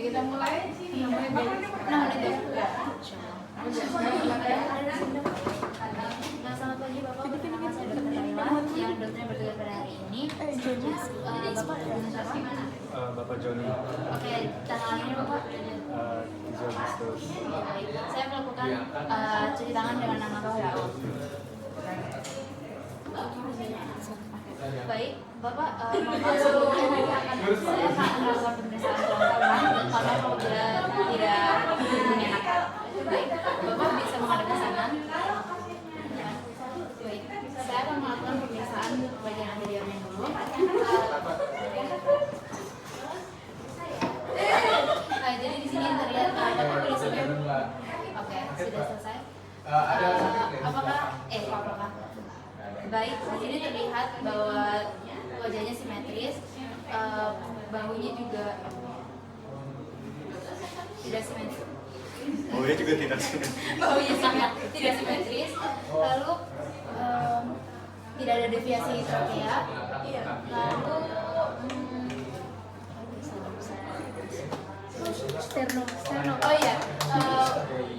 kita mulai. 6 menit ya. Nah, selamat pagi Bapak. Perkenalkan saya Dr. Laila yang dokternya bertugas pada hari ini. Bapak dengan siapa? Bapak Joni. Oke, tanggal lahirnya Bapak? 7 Agustus. Baik, saya melakukan cuci tangan dengan nama WHO. Baik, Bapak, sebelumnya nanti saya akan melakukan pemeriksaan kelengkapan karena apabila tidak mengenakan. Baik, Bapak bisa menghadap ke sana. Baik, saya akan melakukan pemeriksaan bagian anteriornya dulu. Jadi di sini terlihat Bapak polisinya. Oke, sudah selesai. Apakah? Baik, di sini terlihat bahwa wajahnya simetris, bahunya juga tidak simetris. Baunya juga tidak simetris. Bahunya sangat tidak simetris. Lalu tidak ada deviasi trakea. Lalu oh iya,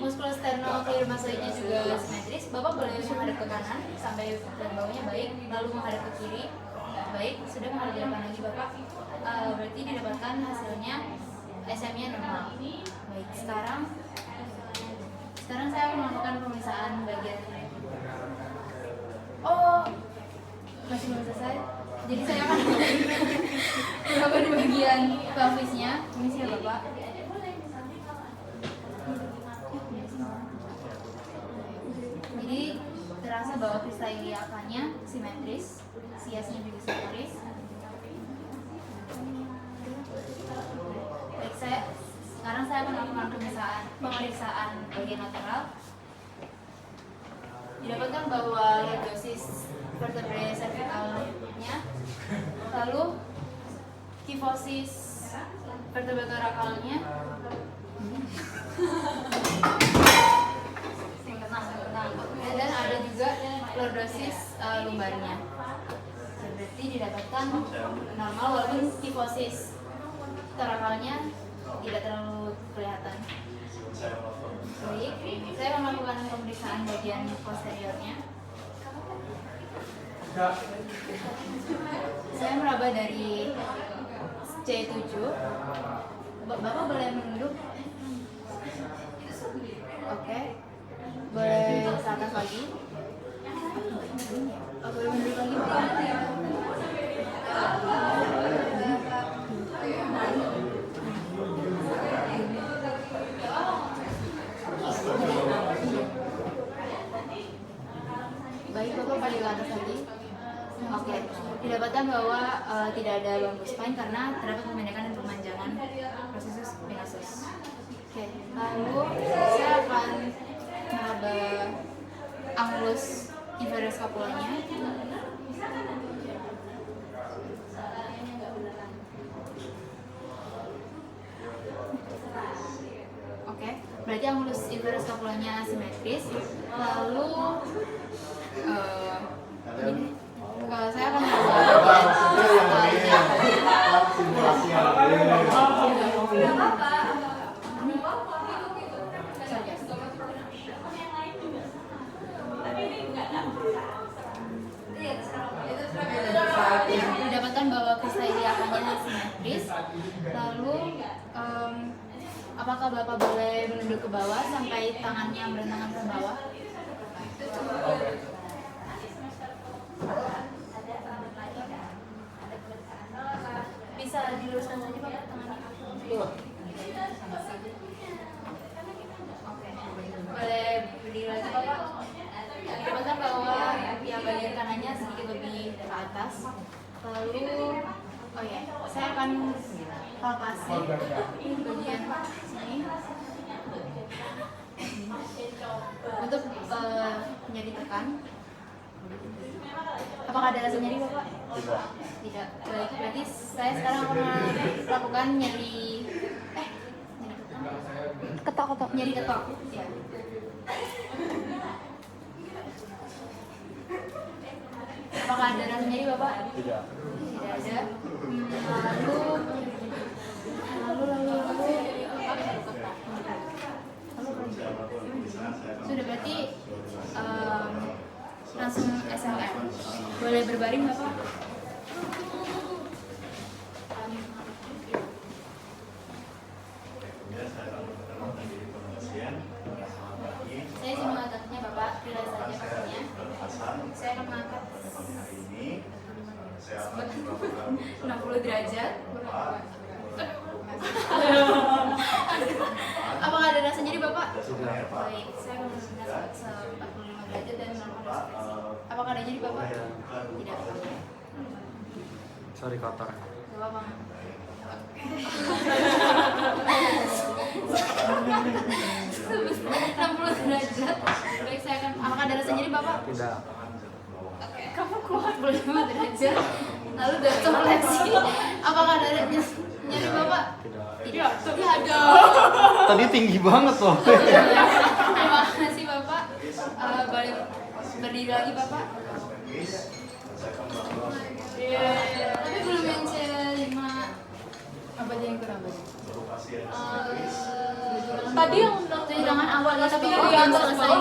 muskulus sternocleidomastoidnya juga simetris. Bapak boleh menghadap ke kanan sampai dan bawahnya baik, lalu menghadap ke kiri. Baik, sudah menghadap ke depan lagi Bapak. Berarti didapatkan hasilnya SM-nya normal. Baik, sekarang saya akan melakukan pemeriksaan bagian. Oh, masih belum selesai. Jadi saya akan melakukan bagian pelvisnya. Ini sih Bapak. Jadi terasa bahwa kristal iliakanya simetris, siasnya juga simetris. Baik, sekarang saya akan melakukan pemeriksaan bagian lateral. Didapatkan bahwa lordosis vertebrae cervicalnya, lalu kyphosis vertebrae thorakalnya, dan ada juga lordosis lumbarnya. Berarti didapatkan normal walaupun kyphosis thorakalnya tidak terlalu kelihatan. Baik, saya akan melakukan pemeriksaan bagian posteriornya. Saya meraba dari C7. Bapak boleh menunduk. Oke. Boleh ke atas lagi. Boleh menunduk lagi. Baik, Bapak balik ke atas lagi. Oke, didapatkan bahwa tidak ada bambu spine karena terdapat pemendekan dan pemanjangan prosesus venosus. Oke, lalu saya akan meraba angulus inferior scapulanya. Oke, berarti angulus inferior scapulanya simetris. Lalu saya akan didapatkan bahwa kristal iliakanya simetris. Lalu apakah Bapak boleh menunduk ke bawah sampai tangannya bertentangan ke bawah? Bisa diluruskan saja Bapak tangannya. Oke. Boleh berdiri lagi Bapak. Dapatkan bahwa yang bagian kanannya sedikit lebih ke atas. Lalu, oh ya, saya akan palpasi bagian sini untuk nyeri tekan. Apakah ada rasa nyeri Bapak? Tidak. Baik, berarti saya sekarang akan melakukan nyeri ketok. Nyeri ketok. Ya. Apakah ada rasa nyeri Bapak? Tidak ada. Lalu baring Bapak. Saya sih mengangkatnya Bapak, pilih saja pastinya. Saya akan mengangkat 60 derajat. Apakah ada rasa jadi Bapak? Tidak. Baik, saya akan mengangkat 45 derajat dan melakukan ekspresi. Apakah ada jadi Bapak? Tidak. Sorry kotor. Gak apa-apa. 60 derajat. Baik, saya akan. Apakah ada rasa jadi Bapak? Tidak. Kamu kuat 45 derajat. Lalu dari koleksi. Apakah ada nyari Bapak? Tidak. Tidak. Tidak ada. Tadi tinggi banget loh. Terima kasih Bapak. Balik berdiri lagi Bapak. Tapi belum yang C5. Apa aja yang kurang? Tadi yang tunjangan awal tapi belum selesai.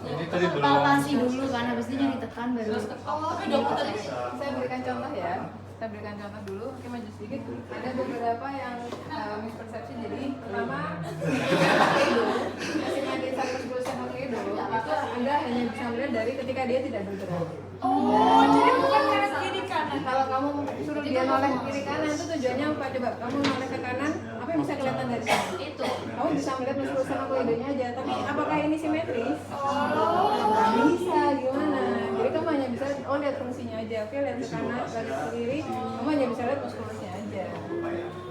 Jadi tadi belum. Palpasi dulu kan, habis itu nyari tekan baru. Tapi dokter tadi saya berikan contoh ya. Kita berikan contoh dulu, oke maju sedikit. Ada beberapa yang mispersepsi. Jadi pertama, asimetris muskulosal itu Anda hanya bisa melihat dari ketika dia tidak bergerak. Oh, jadi bukan karena kiri kanan. Kalau kamu suruh dia noleh ke kiri kanan itu tujuannya apa? Coba kamu noleh ke kanan, apa yang bisa kelihatan dari sana? Itu. Kamu bisa melihat muskulosal aja, tapi apakah ini simetris? Nggak bisa, gimana? Jadi kamu hanya bisa lihat fungsinya aja. Oke, lihat ke kanan, lihat ke kiri, kamu hanya bisa lihat muskulosnya aja.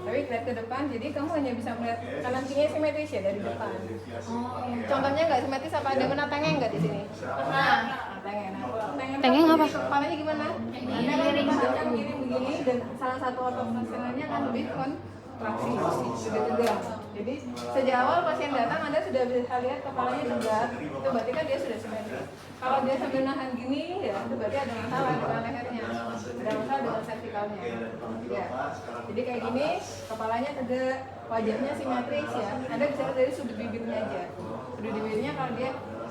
Tapi lihat ke depan, jadi kamu hanya bisa melihat kanan kirinya simetris ya dari depan. Contohnya nggak simetris apa ada pernah tengeng nggak di sini? Pernah. Tengeng. Tengeng apa? Kepalanya gimana? Anda kan miring begini dan salah satu otot fungsionalnya kan lebih kontraksi, sudah tegak. Jadi sejak awal pasien datang Anda sudah bisa lihat kepalanya tegak, itu berarti kan dia sudah simetris. Kalau dia sambil nahan gini, ya itu berarti ada masalah dengan lehernya, ada masalah dengan sertikalnya. Ya. Jadi kayak gini, kepalanya tegak, wajahnya simetris ya. Anda bisa lihat dari sudut bibirnya aja. Sudut bibirnya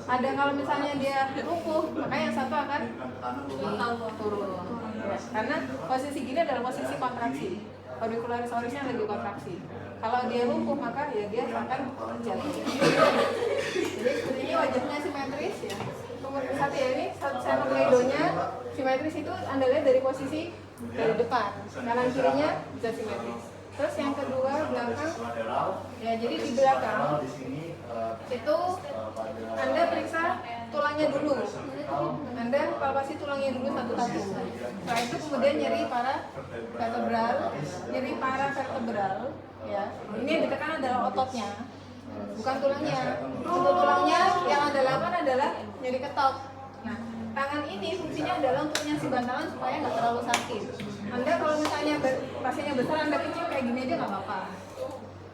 kalau misalnya dia lumpuh, maka yang satu akan turun. Ya. Karena posisi gini adalah posisi kontraksi. Orbicularis orisnya lagi kontraksi. Kalau dia lumpuh maka ya dia akan jatuh. Jadi sebenarnya wajahnya simetris ya. Kemudian satu ya ini sinusoidenya simetris itu Anda lihat dari posisi dari depan, kanan kirinya bisa simetris. Terus yang kedua belakang, ya jadi di belakang itu Anda periksa tulangnya dulu. Anda palpasi tulangnya dulu satu-satu. Setelah itu kemudian nyeri para vertebral, ya. Ini yang ditekan adalah ototnya, bukan tulangnya. Untuk tulangnya yang Anda lakukan adalah nyeri ketok. Nah, tangan ini fungsinya adalah untuk nyasi bantalan supaya nggak terlalu sakit. Anda kalau misalnya pasiennya besar, Anda kecil kayak gini aja nggak apa-apa.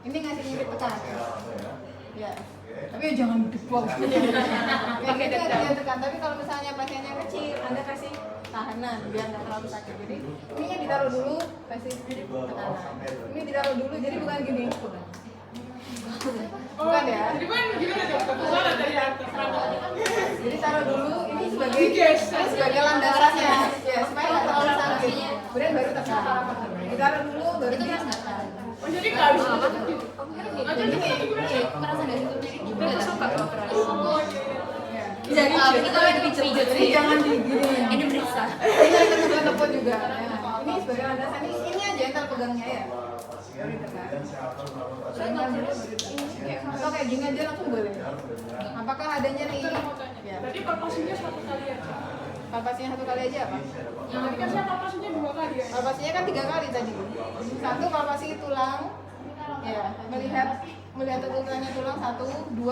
Ini ngasih nyeri tekan. Ya. Tapi ya jangan dibuang. Ya gitu artinya tekan. Tapi kalau misalnya pasiennya kecil, Anda kasih tahanan biar nggak terlalu sakit. Jadi ininya ditaruh dulu, kasih tekanan. Ini ditaruh dulu, jadi bukan gini. Bukan ya. Jadi gimana dong? Jadi taruh dulu, ini sebagai landasannya, ya supaya nggak terlalu sakit. Kemudian baru tekan. Ditaruh dulu, baru tekan. Oh, jadi nggak harus merasa dari itu jadi juga suka jadi kita lagi pijat jadi jangan digini ini berisa ini keteput juga ini sebagai landasan ini aja yang terpegangnya ya atau kayak gini aja langsung boleh. Apakah ada nyeri? Ya. Berarti palpasinya satu kali aja. Palpasinya satu kali aja apa? Tadi kan saya palpasinya 2 kali ya. Palpasinya kan 3 kali tadi. Satu palpasi tulang, ya melihat tulangnya tulang 1, 2,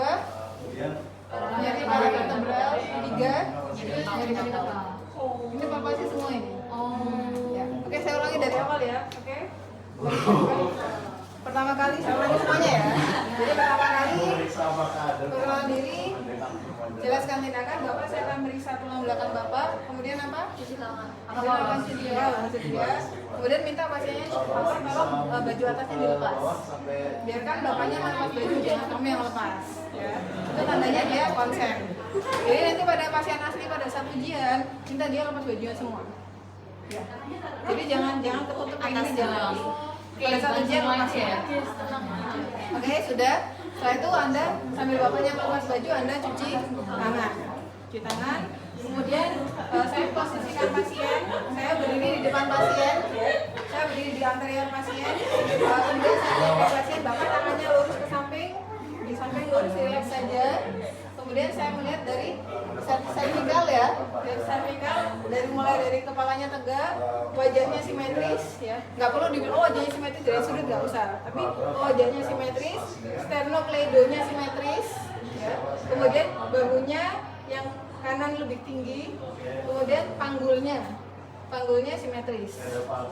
nyeri para vertebral, 3, nyeri ketok. Ini palpasi semua ini. Ya. Oke, saya ulangi dari awal ya. Oke. Pertama kali saya ulangi semuanya ya. Jadi pertama kali perkenalan diri, jelaskan tindakan. Bapak saya akan meriksa tulang belakang Bapak. Kemudian apa? Cuci tangan. Kemudian lakukan CDA. Kemudian minta pasiennya tolong baju atasnya dilepas. Biarkan bapaknya melepas baju, jangan kamu yang lepas. Ya. Itu tandanya dia konsen. Jadi nanti pada pasien asli pada saat ujian, minta dia lepas bajunya semua. Ya. Jadi jangan tertutup kayak gini, jangan. Pada saat ujian lepas ya. Oke, sudah. Setelah itu Anda sambil bapaknya melepas baju, Anda cuci tangan. Cuci tangan. Kemudian saya posisikan pasien, saya berdiri di depan pasien, saya berdiri di anterior pasien. Kemudian saya melihat pasien, bapak tangannya lurus ke samping, di samping lurus, relax saja. Kemudian saya melihat dari cervical ya, dari cervical, mulai dari kepalanya tegak, wajahnya simetris ya, nggak perlu dibilang oh wajahnya simetris dari sudut, nggak usah, tapi wajahnya simetris, sternocleidonya simetris ya, kemudian bahunya yang kanan lebih tinggi, kemudian panggulnya simetris.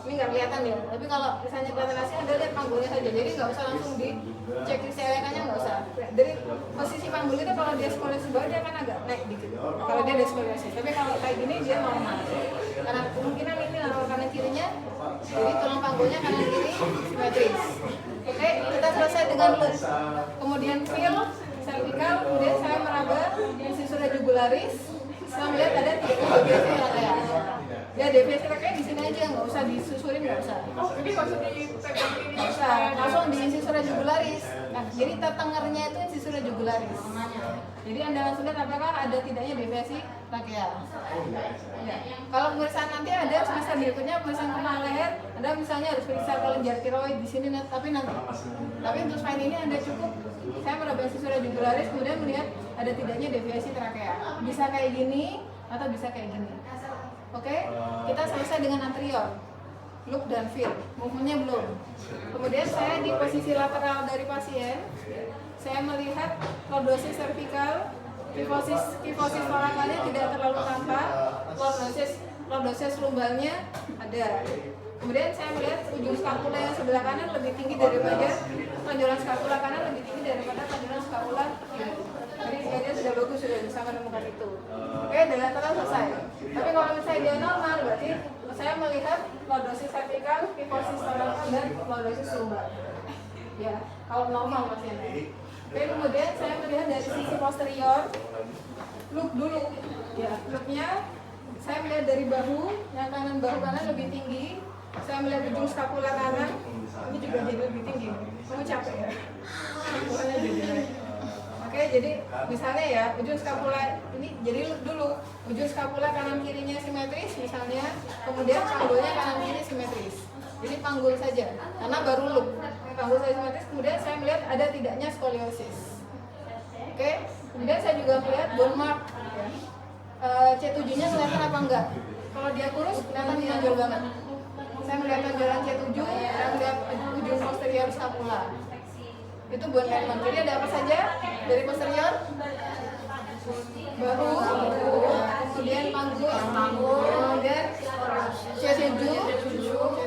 Ini nggak kelihatan ya, tapi kalau misalnya kelihatan hasil, Anda lihat panggulnya saja, jadi nggak usah langsung dicek di CLK-nya, nggak usah. Dari posisi panggul itu kalau dia skoliosis bawah dia akan agak naik dikit, kalau dia ada skoliosis. Tapi kalau kayak gini dia normal, karena kemungkinan ini lateral kanan kirinya, jadi tulang panggulnya kanan kiri simetris. Oke, kita selesai dengan loop. Kemudian feel cervical, kemudian saya meraba incisura jugularis. Saya melihat ada deviasi raka. Ya deviasi raka di sini aja, nggak usah disusurin, nggak usah. Oh, jadi nggak usah dipegang ini. Nggak usah, langsung di incisura jugularis. Nah, jadi tetengernya itu incisura jugularis. Jadi Anda langsung lihat apakah ada tidaknya deviasi raka. Ya. Kalau pemeriksaan nanti ada semester berikutnya pemeriksaan kepala leher, Anda misalnya harus periksa kelenjar tiroid di sini, tapi nanti. Tapi untuk slide ini Anda cukup. Saya meraba incisura jugularis, kemudian melihat ada tidaknya deviasi trakea. Bisa kayak gini atau bisa kayak gini. Oke, kita selesai dengan anterior, look dan feel. Movementnya belum. Kemudian saya di posisi lateral dari pasien, saya melihat lordosis cervical, kifosis torakalnya tidak terlalu tampak, lordosis lumbalnya ada. Kemudian saya melihat ujung skapula yang sebelah kanan lebih tinggi daripada tonjolan skapula kanan lebih tinggi daripada tonjolan skapula kiri. Jadi dia sudah bagus, sudah bisa menemukan itu. Oke, bilateral selesai. Tapi kalau misalnya dia normal, berarti saya melihat lordosis cervical, kifosis torakal dan lordosis lumbal. Ya, kalau normal pasiennya. Oke, kemudian saya melihat dari sisi posterior, look dulu. Ya, looknya saya melihat dari bahu, yang bahu kanan lebih tinggi. Saya melihat ujung skapula kanan, ini juga jadi lebih tinggi. Kamu capek ya? Skapulanya jadi naik. Oke, jadi misalnya ya, ujung skapula ini jadi look dulu. Ujung skapula kanan kirinya simetris misalnya, kemudian panggulnya kanan kiri simetris. Jadi panggul saja, karena baru look. Panggul saya simetris, kemudian saya melihat ada tidaknya skoliosis. Oke, kemudian saya juga melihat bone mark. Ya. C7-nya kelihatan apa enggak? Kalau dia kurus, kelihatan menonjol banget. Saya melihat tonjolan C7, saya melihat ujung posterior scapula. Itu bone alignment. Jadi ada apa saja dari posterior? Bahu, kemudian panggul, kemudian C7, ujung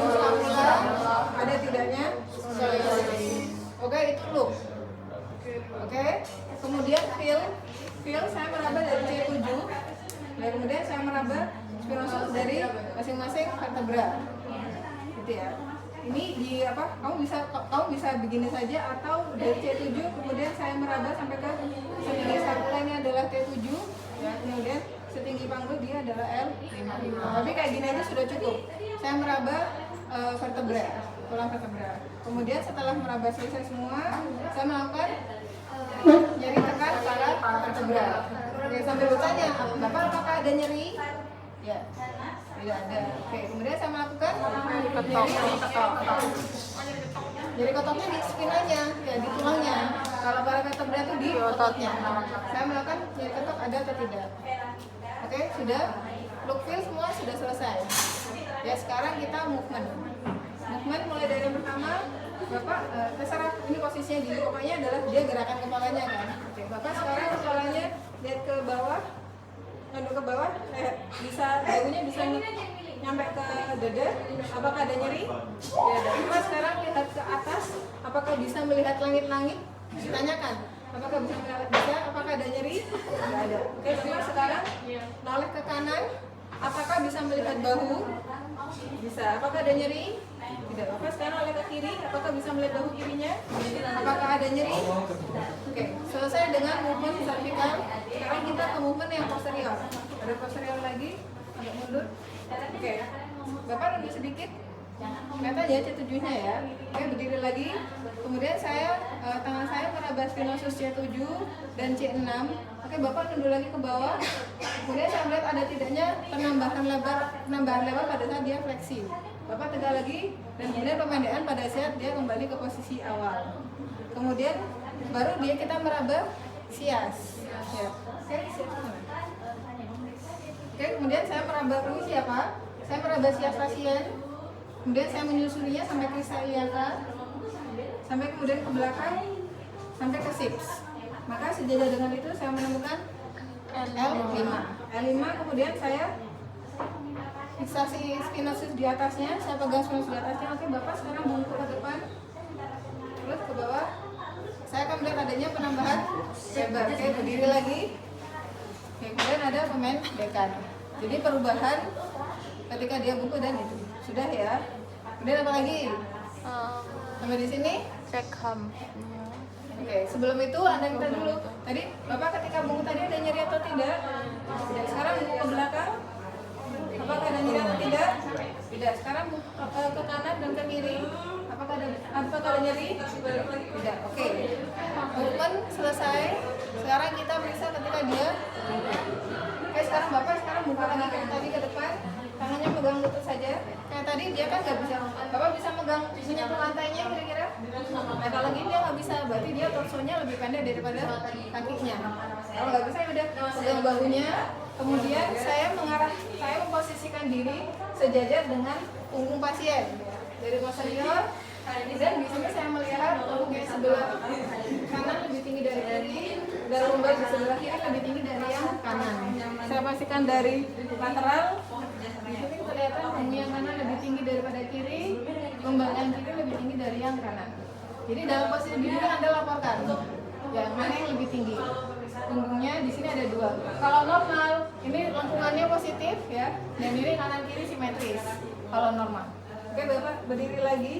scapula, ada tidaknya skoliosis. Oke, itu look. Oke, kemudian feel saya meraba dari C7, dan kemudian saya meraba spinosus dari masing-masing vertebra, gitu ya. Ini di apa? Kamu bisa begini saja atau dari C7 kemudian saya meraba sampai ke setinggi scapula, ini adalah T7, ya. Kemudian setinggi panggul dia adalah L5. Tapi kayak gini aja sudah cukup. Saya meraba vertebra, tulang vertebra. Kemudian setelah meraba selesai semua, saya melakukan nyeri tekan para vertebra. Oke, sambil bertanya, Bapak apakah ada nyeri? Ya, tidak ada. Oke, kemudian saya melakukan nyeri ketoknya di spinanya, ya di tulangnya. Kalau para vertebra itu di ototnya. Saya melakukan nyeri ketok ada atau tidak. Oke, sudah. Look feel semua sudah selesai. Ya, sekarang kita movement. Movement mulai dari yang pertama. Bapak, terserah ini posisinya di pokoknya adalah dia gerakan kepalanya kan. Oke, Bapak sekarang kepalanya lihat ke bawah, nunduk ke bawah, bisa dagunya bisa nyampe ke dada. Apakah ada nyeri? Ya ada. Bapak sekarang lihat ke atas, apakah bisa melihat langit-langit? Ditanyakan. Apakah bisa melihat? Bisa. Apakah ada nyeri? Tidak ada. Oke, Bapak sekarang noleh ke kanan. Apakah bisa melihat bahu? Bisa. Apakah ada nyeri? Tidak. Bapak sekarang oleh ke kiri. Apakah bisa melihat bahu kirinya? Apakah ada nyeri? Oke. Selesai dengan movement cervical. Sekarang kita ke movement yang posterior. Ada posterior lagi. Agak mundur. Oke. Bapak nunduk sedikit. Kelihatan ya C7-nya ya. Oke, berdiri lagi. Kemudian tangan saya meraba stenosus C7 dan C6. Oke, Bapak nunduk lagi ke bawah. Kemudian saya melihat ada tidaknya penambahan lebar pada saat dia fleksi. Bapak tegak lagi dan kemudian pemandekan pada saat dia kembali ke posisi awal. Kemudian baru kita meraba sias. Ya. Oke, sias mana? Oke, kemudian saya meraba permisi ya Pak. Saya meraba sias pasien. Kemudian saya menyusurinya sampai ke iliaka, sampai kemudian ke belakang, sampai ke sips. Maka sejajar dengan itu saya menemukan L5. L5 kemudian saya fiksasi spinosus di atasnya, saya pegang spinosus di atasnya. Oke, Bapak sekarang bungkuk ke depan, terus ke bawah. Saya akan melihat adanya penambahan lebar. Oke, berdiri lagi. Oke, kemudian ada pemain dekan. Jadi perubahan ketika dia bungkuk dan itu. Sudah ya. Kemudian apa lagi? Sampai di sini? Cek ham. Oke, sebelum itu Anda minta dulu. Tadi Bapak ketika bungkuk tadi ada nyeri atau tidak? Tidak. Sekarang bungkuk ke belakang. Apakah ada nyeri atau tidak? Tidak. Sekarang ke kanan dan ke kiri. Apakah ada nyeri? Tidak. Oke. Movement selesai. Sekarang kita periksa ketika dia. Oke, sekarang Bapak buka lagi kayak tadi ke depan. Tangannya pegang lutut saja. Kayak tadi dia kan nggak bisa. Bapak bisa megang menyentuh lantainya kira-kira. Nah kalau gini dia nggak bisa. Berarti dia torsonya lebih pendek daripada kakinya. Kalau nggak bisa ya udah pegang bahunya. Kemudian saya memposisikan diri sejajar dengan punggung pasien dari posterior. Dan di sini saya melihat punggung sebelah kanan lebih tinggi dari kiri, dan lumbar di sebelah kiri lebih tinggi dari yang kanan. Saya pastikan dari lateral. Di sini kelihatan punggung yang kanan lebih tinggi daripada kiri, lumbar yang kiri lebih tinggi dari yang kanan. Jadi dalam posisi berdiri Anda laporkan yang mana yang lebih tinggi. Punggungnya di sini ada dua. Kalau normal, ini lengkungannya positif ya, dan ini kanan kiri simetris. Kalau normal. Oke, Bapak berdiri lagi.